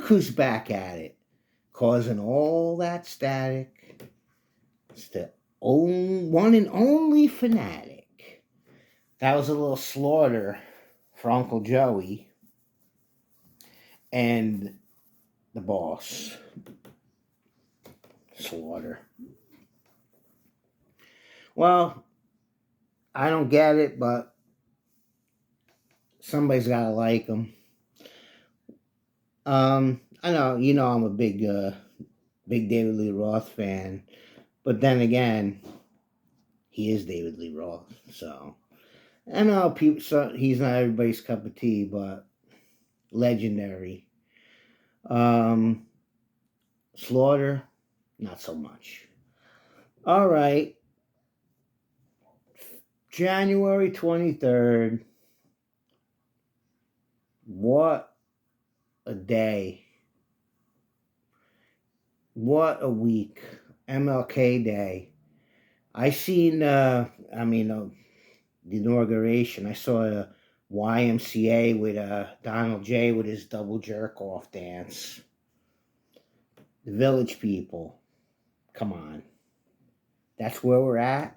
look who's back at it, causing all that static. It's the one and only Fanatic. That was a little slaughter for Uncle Joey and the boss. Slaughter. Well, I don't get it, but somebody's got to like him. I know, I'm a big David Lee Roth fan, but then again, he is David Lee Roth, so I know people. So he's not everybody's cup of tea, but legendary. Um, Slaughter, not so much. All right, January 23rd. What a day! What a week! MLK Day. I seen. The inauguration. I saw a YMCA with Donald J with his double jerk off dance. The Village People. Come on. That's where we're at.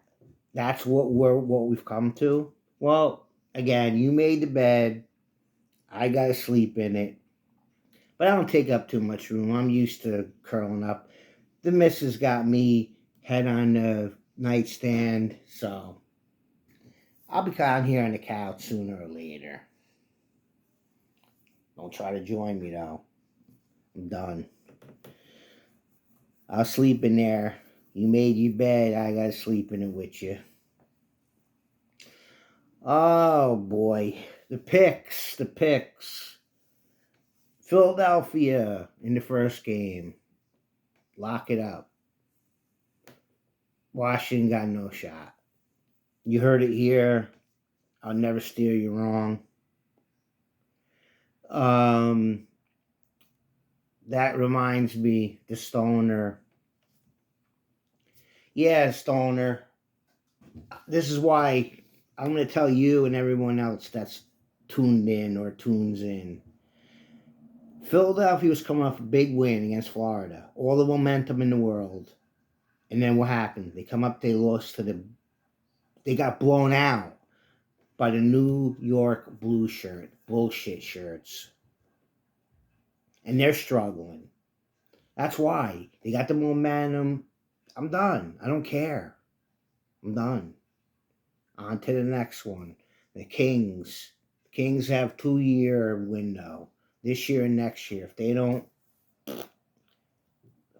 That's what we've come to. Well, again, you made the bed. I gotta sleep in it. But I don't take up too much room. I'm used to curling up. The missus got me head on the nightstand, so I'll be down here on the couch sooner or later. Don't try to join me though. I'm done. I'll sleep in there. You made your bed. I gotta sleep in it with you. Oh boy. The picks. Philadelphia in the first game. Lock it up. Washington got no shot. You heard it here. I'll never steer you wrong. That reminds me, the Stoner. Yeah, Stoner. This is why I'm going to tell you and everyone else that's tuned in or tunes in. Philadelphia was coming off a big win against Florida. All the momentum in the world. And then what happened? They come up, they lost to they got blown out by the New York bullshit shirts. And they're struggling. That's why. They got the momentum. I'm done. I don't care. I'm done. On to the next one. The Kings. The Kings have 2-year window. This year and next year. If they don't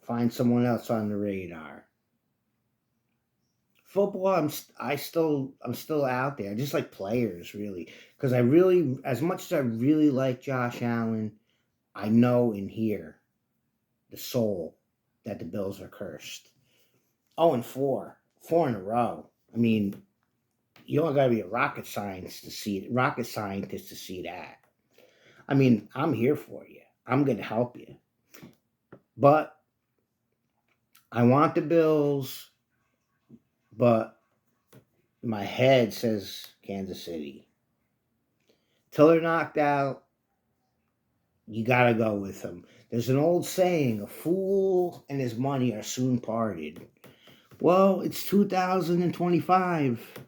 find someone else on the radar. Football, I'm still out there. I just like players, really. Because as much as I really like Josh Allen, I know in here, the soul, that the Bills are cursed. 0-4. 4 in a row. I mean, you don't gotta be a rocket scientist to see that. I mean, I'm here for you. I'm gonna help you. But I want the Bills, but my head says Kansas City. Till they're knocked out, you gotta go with them. There's an old saying, a fool and his money are soon parted. Well, it's 2025.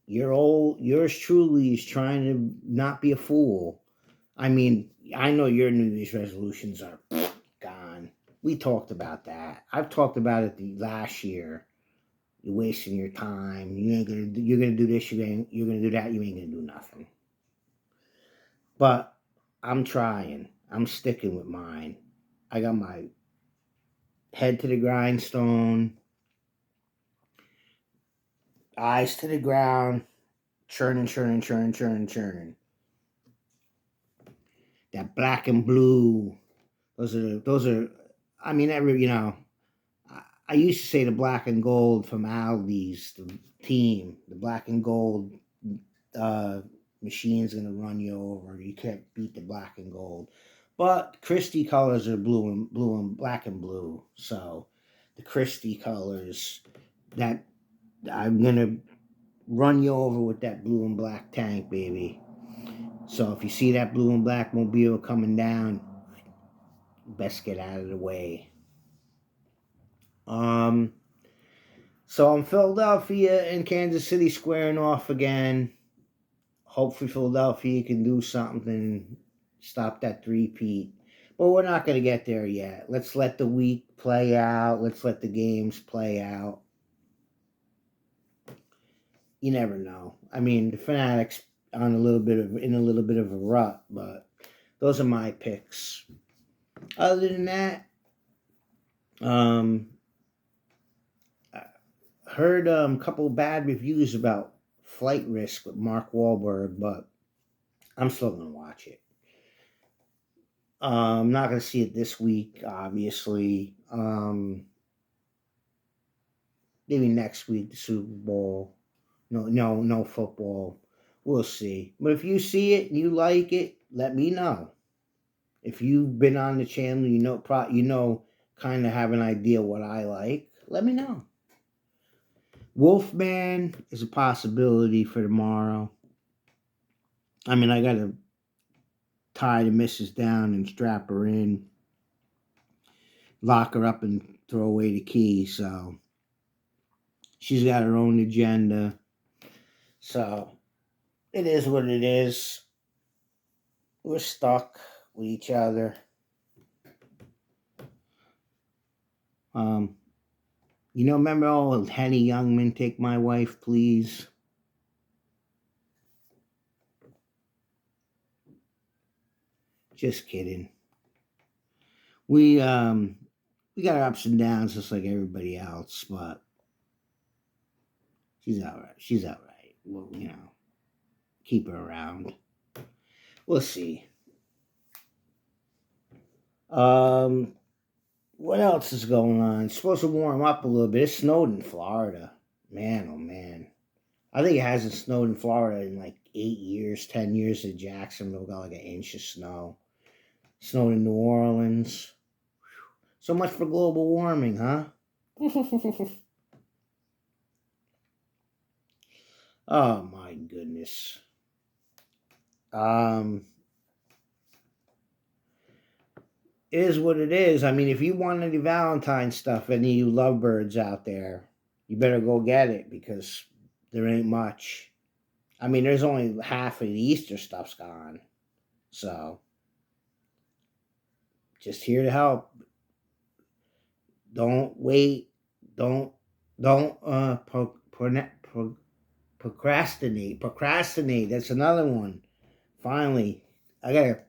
Yours truly is trying to not be a fool. I mean, I know your New Year's resolutions are gone. We talked about that. I've talked about it the last year. You're wasting your time. You're gonna do this. You're gonna do that. You ain't gonna do nothing. But I'm trying. I'm sticking with mine. I got my head to the grindstone, eyes to the ground, churning. That black and blue. Those are. I mean, I used to say the black and gold from Aldi's, the team, the black and gold machine's gonna run you over. You can't beat the black and gold. But Christie colors are blue and black and blue. So the Christie colors, that I'm gonna run you over with that blue and black tank, baby. So if you see that blue and black mobile coming down, Best get out of the way. Um, so I'm Philadelphia and Kansas City squaring off again. Hopefully Philadelphia can do something and stop that three-peat. But we're not going to get there yet. Let's let the week play out. Let's let the games play out. You never know. I mean, the Fanatics on in a little bit of a rut, but those are my picks. Other than that, um, I heard a couple bad reviews about Flight Risk with Mark Wahlberg, but I'm still gonna watch it. I'm not gonna see it this week, obviously. Maybe next week, the Super Bowl. No football. We'll see. But if you see it and you like it, let me know. If you've been on the channel, kind of have an idea what I like. Let me know. Wolfman is a possibility for tomorrow. I mean, I gotta tie the missus down and strap her in, lock her up, and throw away the key. So she's got her own agenda. So it is what it is. We're stuck with each other. Um, remember old Henny Youngman, Take My Wife, Please? Just kidding. We got our ups and downs just like everybody else, but she's all right. She's all right. Well, keep her around. We'll see. What else is going on? It's supposed to warm up a little bit. It snowed in Florida. Man, oh man. I think it hasn't snowed in Florida in like 8 years, 10 years in Jacksonville. Got like an inch of snow. Snowed in New Orleans. So much for global warming, huh? Oh my goodness. It is what it is. I mean, if you want any Valentine stuff, any of you lovebirds out there, you better go get it because there ain't much. I mean, there's only half of the Easter stuff's gone. So, just here to help. Don't wait. Don't procrastinate. Procrastinate. That's another one. Finally, I gotta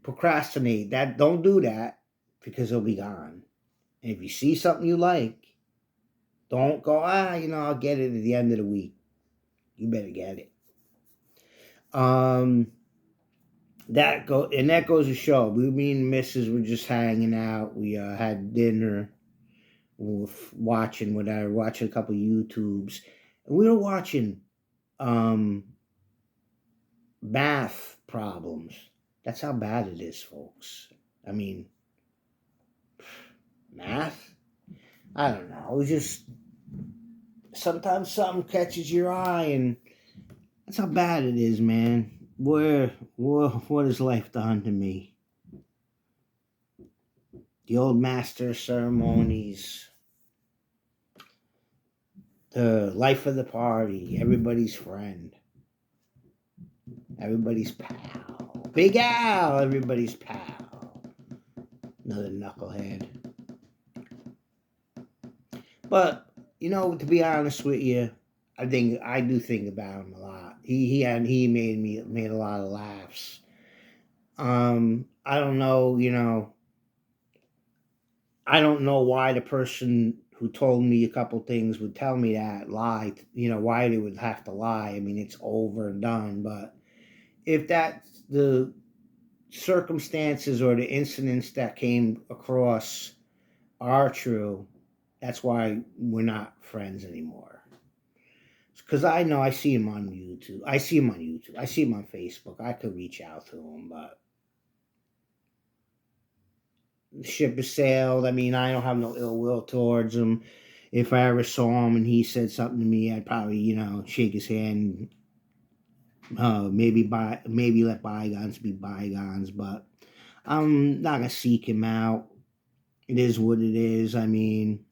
procrastinate. That don't do that because it'll be gone. And if you see something you like, don't go. I'll get it at the end of the week. You better get it. That goes to show. Me and Mrs. were just hanging out. We had dinner. We were watching a couple of YouTubes, and we were watching math problems. That's how bad it is, folks. I mean, math. I don't know. It was just sometimes something catches your eye, and that's how bad it is, man. What has life done to me? The old master ceremonies, the life of the party, everybody's friend, everybody's pal. Big Al, everybody's pal. Another knucklehead. But, to be honest with you, I do think about him a lot. He made a lot of laughs. I don't know, I don't know why the person who told me a couple things would tell me that lie, why they would have to lie. I mean, it's over and done, but if that's the circumstances or the incidents that came across are true, that's why we're not friends anymore. Because I know I see him on YouTube. I see him on Facebook. I could reach out to him, but the ship has sailed. I mean, I don't have no ill will towards him. If I ever saw him and he said something to me, I'd probably, shake his hand, Maybe let bygones be bygones, but I'm not gonna seek him out. It is what it is. I mean,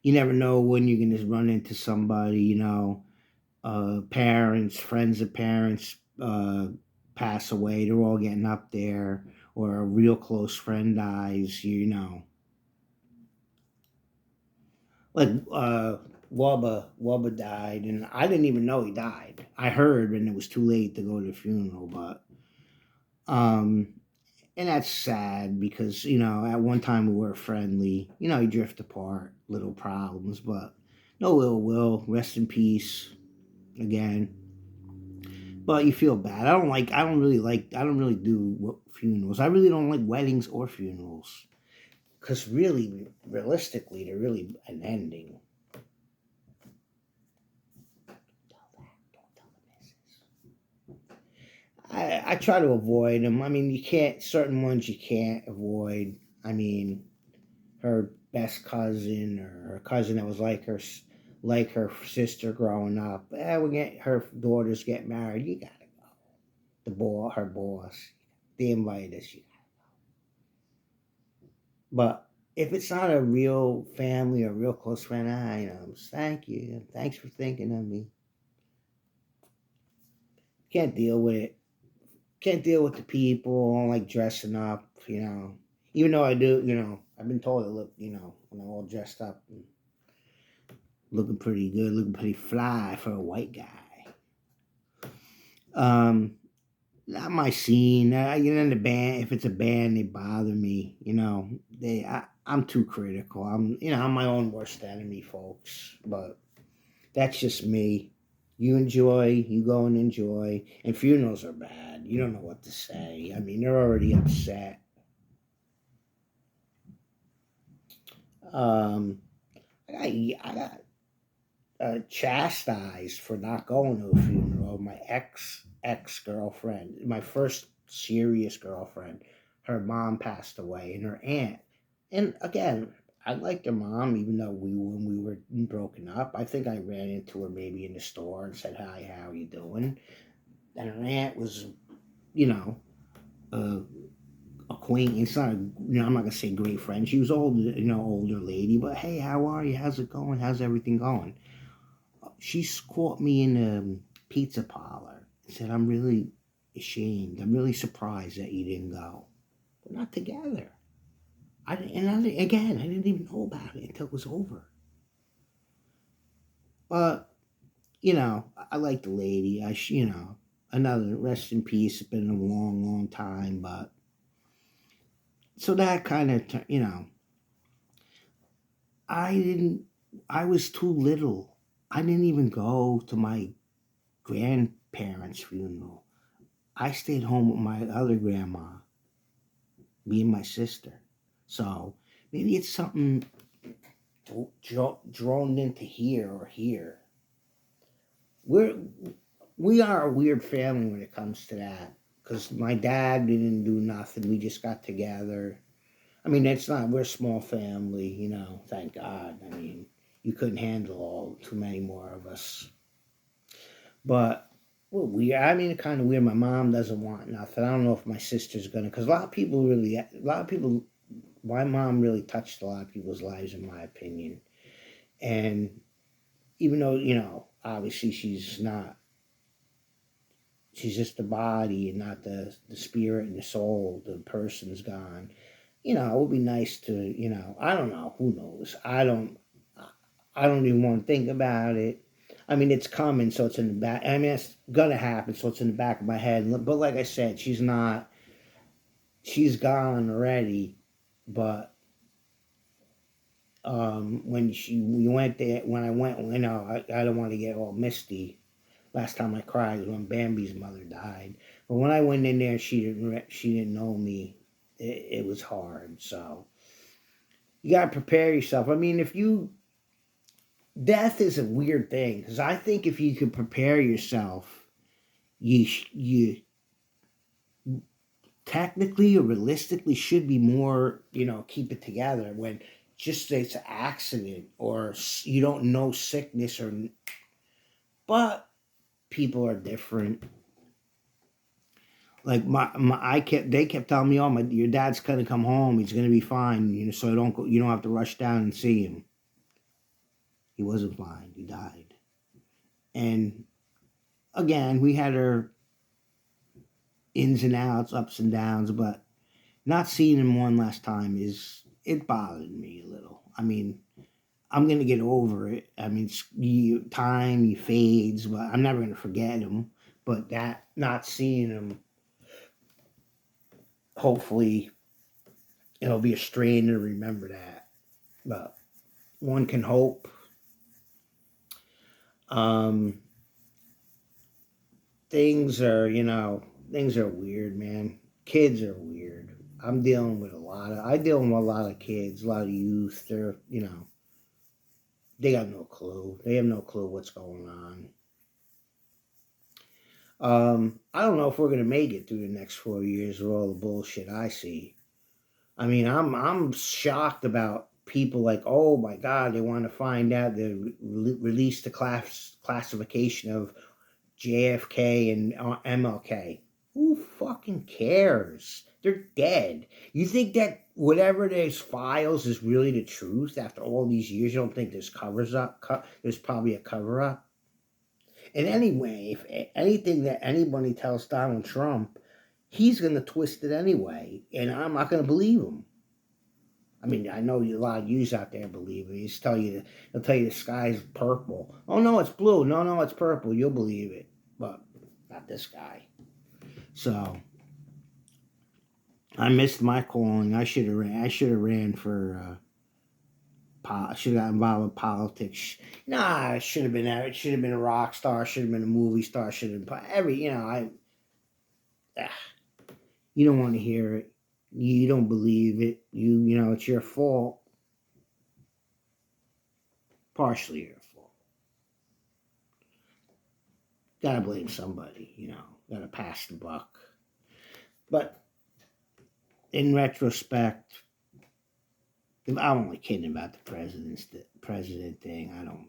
you never know when you're gonna run into somebody. Parents, friends of parents pass away. They're all getting up there, or a real close friend dies. Like Wubba died, and I didn't even know he died. I heard, and it was too late to go to the funeral. But um, and that's sad because at one time we were friendly. You drift apart, little problems, but no ill will. Rest in peace again. But you feel bad. I don't really do funerals. I really don't like weddings or funerals because really, realistically, they're really an ending. I try to avoid them. I mean, you can't, certain ones you can't avoid. I mean, her best cousin or her cousin that was like her sister growing up. We get her daughters get married. You gotta go. Her boss, they invite us. But if it's not a real family or real close friend, thank you. Thanks for thinking of me. Can't deal with it. Can't deal with the people. I don't like dressing up. Even though I do. I've been told to look, when I'm all dressed up and looking pretty good, looking pretty fly for a white guy. Um, Not my scene. In the band, if it's a band, they bother me. I'm too critical. I'm my own worst enemy, folks. But that's just me. You enjoy, you go and enjoy. And funerals are bad. You don't know what to say. I mean, they're already upset. Um, I got chastised for not going to a funeral. My ex girlfriend, my first serious girlfriend, her mom passed away, and her aunt. And again, I liked her mom, even though when we were broken up. I think I ran into her maybe in the store and said, "Hi, how are you doing?" And her aunt was, you know, a acquaintance. Not, I'm not gonna say great friend. She was older lady, but hey, how are you? How's it going? How's everything going? She caught me in a pizza parlor and said, "I'm really ashamed. I'm really surprised that you didn't go. We're not together." Again, I didn't even know about it until it was over. But I like the lady. Another rest in peace. It's been a long, long time, but so that kind of I didn't. I was too little. I didn't even go to my grandparents' funeral. I stayed home with my other grandma, me and my sister. So maybe it's something drawn into here or here. We're we are a weird family when it comes to that because my dad didn't do nothing. We just got together. I mean, it's not. We're a small family, Thank God. I mean, you couldn't handle all too many more of us. But well, I mean, kind of weird. My mom doesn't want nothing. I don't know if my sister's gonna, because a lot of people, my mom really touched a lot of people's lives, in my opinion. And even though obviously she's just the body and not the spirit and the soul. The person's gone. It would be nice to, I don't know, who knows. I don't even want to think about it. I mean, it's coming, so it's in the back. I mean, it's gonna happen, so it's in the back of my head. But like I said, she's not. She's gone already. But we went there, when I went, I don't want to get all misty. Last time I cried was when Bambi's mother died. But when I went in there, she didn't know me. It was hard. So you gotta prepare yourself. I mean, if you death is a weird thing because I think if you could prepare yourself, you technically or realistically should be more, keep it together when just it's an accident or you don't know sickness or. But people are different. Like they kept telling me, "Oh, your dad's gonna come home. He's gonna be fine. So you don't have to rush down and see him." He wasn't fine. He died. And again, we had our ins and outs, ups and downs, but not seeing him one last time it bothered me a little. I mean, I'm gonna get over it. I mean, time he fades, but I'm never gonna forget him. But that not seeing him, hopefully, it'll be a strain to remember that. But one can hope. Um, things are weird, man. Kids are weird. I deal with a lot of kids, a lot of youth. They got no clue. They have no clue what's going on. I don't know if we're gonna make it through the next 4 years with all the bullshit I see. I mean, I'm shocked about people like, oh my god, they want to find out release the classification of JFK and MLK. Who fucking cares? They're dead. You think that whatever there's files is really the truth after all these years? You don't think there's covers up? There's probably a cover up. And anyway, if anything that anybody tells Donald Trump, he's going to twist it anyway, and I'm not going to believe him. I mean, I know a lot of yous out there believe it. He'll tell you the sky's purple. Oh no, it's blue. No, it's purple. You'll believe it, but not this guy. So I missed my calling. I should have ran. I should have ran for. I should have got involved with politics. Nah, it should have been. It should have been a rock star. Should have been a movie star. Should have been every. You don't want to hear it. You don't believe it. It's your fault. Partially your fault. Gotta blame somebody. Gotta pass the buck. But in retrospect, I'm only kidding about the president thing. I don't.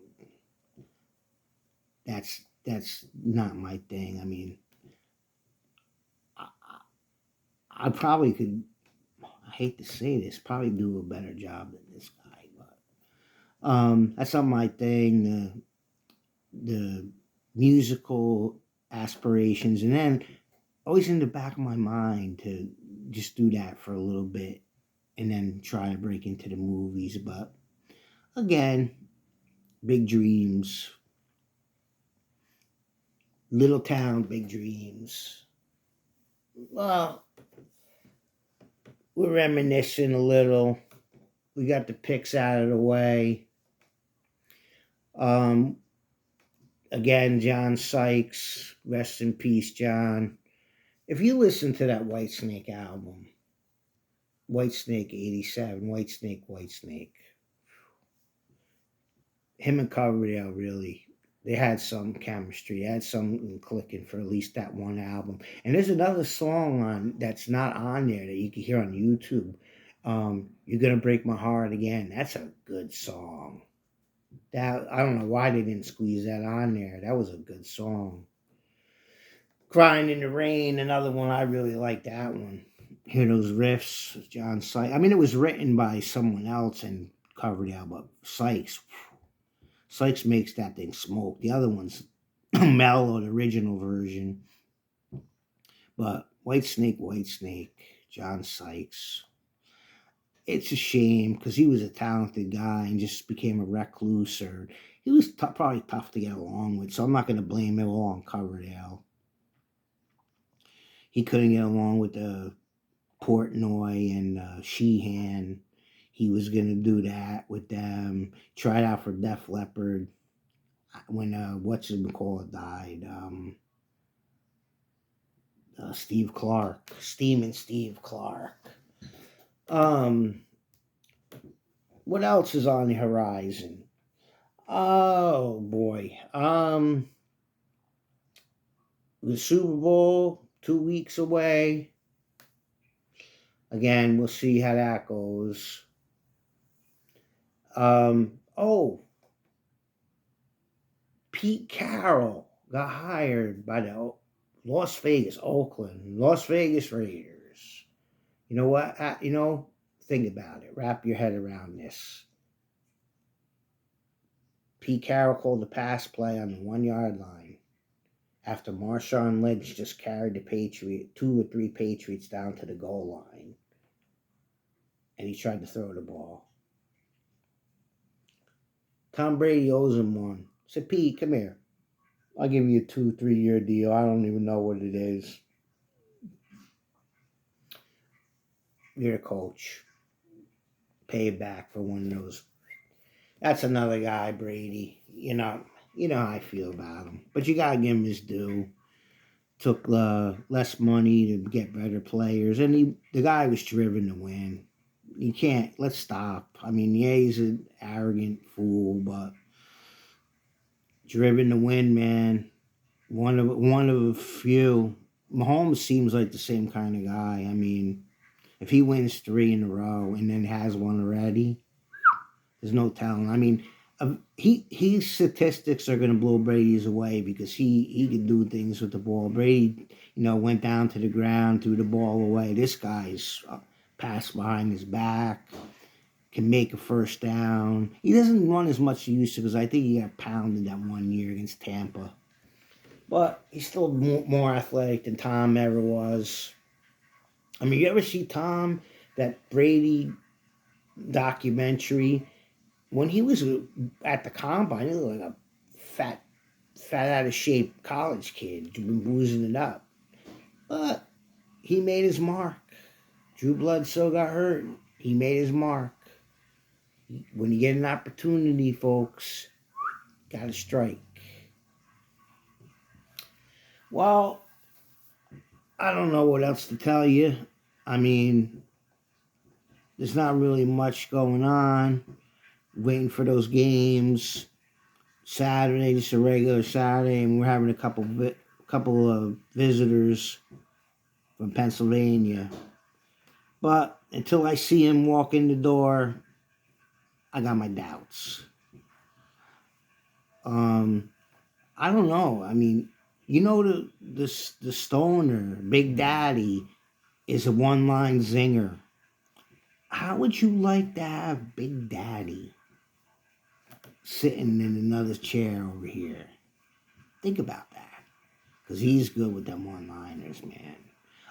That's not my thing. I mean, I probably could. I hate to say this, probably do a better job than this guy, but that's not my thing. The musical aspirations, and then always in the back of my mind to just do that for a little bit, and then try to break into the movies. But again, big dreams, little town, big dreams. Well, we're reminiscing a little. We got the picks out of the way. Again, John Sykes, rest in peace, John. If you listen to that Whitesnake album, Whitesnake 87, Whitesnake, him and Coverdale really, they had some chemistry. They had something clicking for at least that one album. And there's another song that's not on there that you can hear on YouTube. You're Gonna Break My Heart Again. That's a good song. That I don't know why they didn't squeeze that on there. That was a good song. Crying in the Rain, another one. I really like that one. Hear those riffs, John Sykes. I mean, it was written by someone else and Coverdale, but Sykes makes that thing smoke. The other one's mellow, the original version. But Whitesnake, John Sykes. It's a shame because he was a talented guy and just became a recluse, or he was probably tough to get along with. So I'm not going to blame it all on Coverdale. He couldn't get along with Portnoy and Sheehan. He was going to do that with them. Tried out for Def Leppard when died. Steve Clark. Steve Clark. What else is on the horizon? Oh boy. The Super Bowl 2 weeks away. Again, we'll see how that goes. Pete Carroll, got hired by the Las Vegas Raiders. You know what? Think about it. Wrap your head around this. Pete Carroll called the pass play on the 1 yard line after Marshawn Lynch just carried the 2 or 3 Patriots down to the goal line, and he tried to throw the ball. Tom Brady owes him one. I said, Pete, come here. I'll give you a 2, 3 year deal. I don't even know what it is. You're a coach. Pay it back for one of those. That's another guy, Brady. You know how I feel about him. But you gotta give him his due. Took less money to get better players, and the guy was driven to win. You can't. Let's stop. I mean, yeah, he's an arrogant fool, but driven to win, man. One of a few. Mahomes seems like the same kind of guy. I mean, if he wins 3 in a row and then has one already, there's no telling. I mean, his statistics are going to blow Brady's away because he can do things with the ball. Brady, went down to the ground, threw the ball away. This guy's passed behind his back, can make a first down. He doesn't run as much as he used to because I think he got pounded that 1 year against Tampa. But he's still more athletic than Tom ever was. I mean, you ever see Tom, that Brady documentary? When he was at the combine, he looked like a fat out of shape college kid, boozing it up. But he made his mark. Drew Bledsoe got hurt. He made his mark. When you get an opportunity, folks, gotta strike. Well, I don't know what else to tell you. I mean, there's not really much going on. Waiting for those games. Saturday, just a regular Saturday, and we're having a couple of visitors from Pennsylvania. But until I see him walk in the door, I got my doubts. I don't know. I mean, the stoner, Big Daddy, is a one-line zinger. How would you like to have Big Daddy sitting in another chair over here? Think about that. Because he's good with them one-liners, man.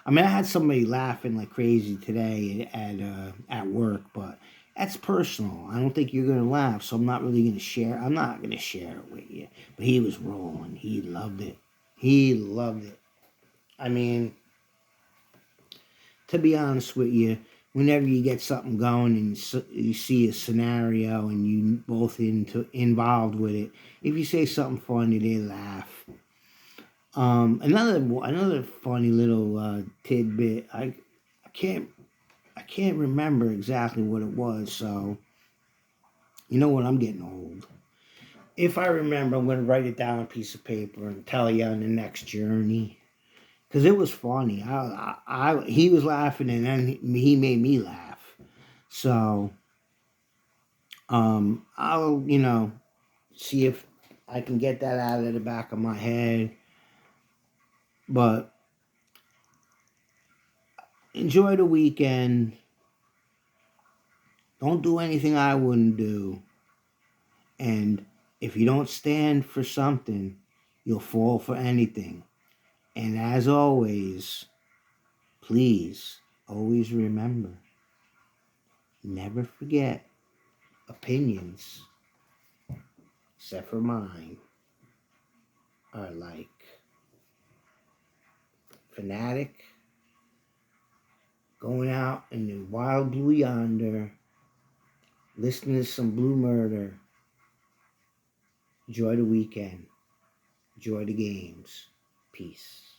I mean, I had somebody laughing like crazy today at work, but that's personal. I don't think you're going to laugh, so I'm not going to share it with you. But he was rolling. He loved it. I mean, to be honest with you, whenever you get something going and you see a scenario and you both involved with it, if you say something funny, they laugh. Another funny little tidbit. I can't remember exactly what it was. So, you know what? I'm getting old. If I remember, I'm going to write it down on a piece of paper and tell you on the next journey. Because it was funny. He was laughing and then he made me laugh. So, I'll, see if I can get that out of the back of my head. But enjoy the weekend. Don't do anything I wouldn't do. And if you don't stand for something, you'll fall for anything. And as always, please always remember, never forget, opinions, except for mine, are like Fanatic going out in the wild blue yonder, listening to some Blue Murder. Enjoy the weekend. Enjoy the games. Peace.